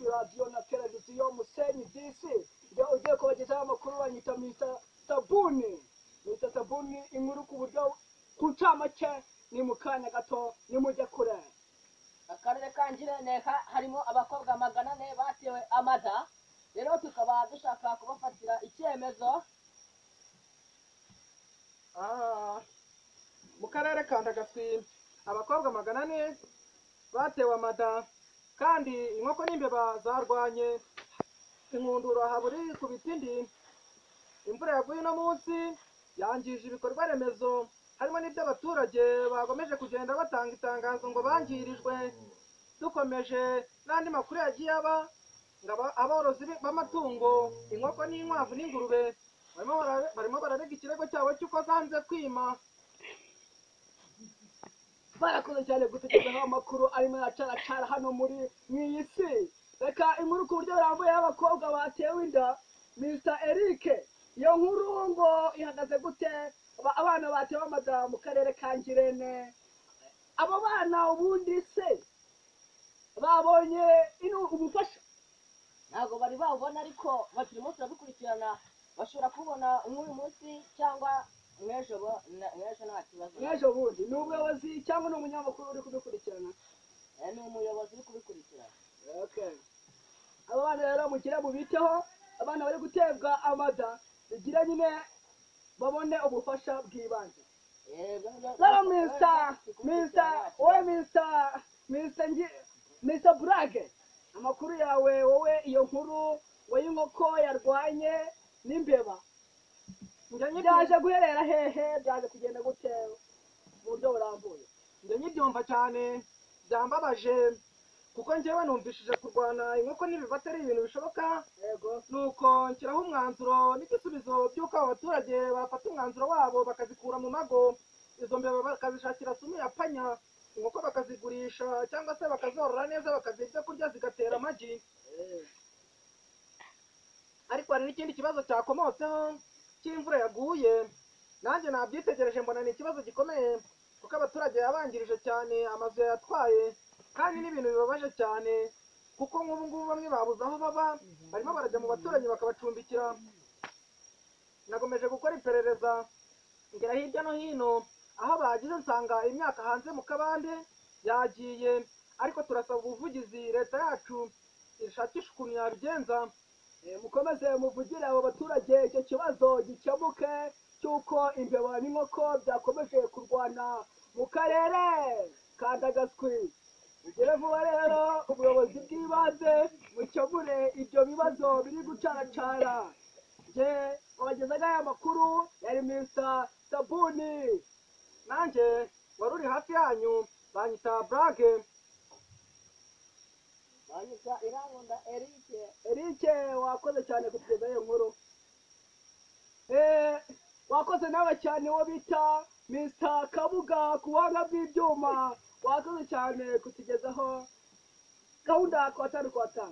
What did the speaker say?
kuri radiyo na televiziyo Musenyi disi njya ugiye kubagezaho amakuru banyita Mr. Sabuni. Mr. Sabuni inkuru ku buryo ku ncamake ni mu kanya gato nimujye kure. Akarere ka Ngirente harimo abakobwa 400 batewe amada, rero tukaba dushaka kubafatira icyemezo. Mu karere ka Ndagaswi abakobwa 400 batewe amada kandi inkoko n'imbeba zarwanye inkundura haburi ku bitindi. Imvura yaguye no munsi yangije ibikorwa remezo harimo n'iby'abaturage bagomeje kugenda batanga itangazo ngo bangirijwe. Dukomeje n'andi makuru yagiye aba aborozi b'amatungo inkoko n'inkwavu n'ingurube barimo bararega ikirego cyabo cy'uko zanze kwima. Barakoze cyane gutegerezaho amakuru arimo yacaracara hano muri mw'iyi si. Reka inkuru ku buryo burambuye y'abakobwa batewe inda Mr. Eric. Iyo nkuru ngo ihagaze gute? Abana batewe amada mu karere ka Ngirente, abo bana ubundi se babonye ubufasha? Ntabwo bari babona, ariko bakiri munsi babikurikirana, bashobora kubona nk'uyu munsi cyangwa n'ejo nta kibazo. N'ejo bundi ni ubuyobozi cyangwa ni umunyamakuru uri kubikurikirana? Ni umuyobozi uri kubikurikirana. Okay. Aba bana rero mugire mubiteho, abana bari gutebwa amada bigira nyine babone ubufasha bw'ibanze. Rero Mr. Brage, amakuru yawe wowe iyo nkuru y'inkoko yarwanye n'imbeba byaje guherera hehe? Byaje kugenda gute mu buryo burambuye? Njye nyibyumva cyane byambabaje kuko njyewe numvishije kurwana inkoko n'ibiba atari ibintu bishoboka. Yego. Nuko nshyiraho umwanzuro n'igisubizo by'uko abaturage bafata umwanzuro wabo bakazikura mu mago, izo mbeba bakazishakira sumu ya panya, inkoko bakazigurisha cyangwa se bakazorora neza bakazirya kurya zigatera amagi. Ariko hari n'ikindi kibazo cyakomotseho cy'imvura yaguye, nanjye nabyitegereje mbona ni ikibazo gikomeye kuko abaturage yabangirije cyane, amazu yatwaye kandi n'ibintu bibabaje cyane kuko nk'ubu ngubu bamwe babuze aho baba, barimo barajya mu baturanyi bakabacumbikira. Nagomeje gukora iperereza ngera hirya no hino, aho bagize nsanga imyaka hanze mu kabande yagiye, ariko turasaba ubuvugizi leta yacu ishakisha ukuntu yabigenza. Mukomeze muvugire abo baturage icyo kibazo gikemuke cy'uko imbeba n'inkoko byakomeje kurwana mu karere ka Ndagaswi. Bigere vuba rero ubuyobozi bw'ibanze mukemure ibyo bibazo biri gucaracara. Nje wabagezaga aya makuru yari Mr. Sabuni, nanjye wari uri hafi yanyu banyita Brage. Banyita Irankunda Eric. Eric, wakoze cyane kutugezaho iyo nkuru. Wakoze nawe cyane wo bita Mr. Kabuga ku buhanga bw'ibyuma, wakoze cyane kutugezaho gahunda kwa 5 kwa 5.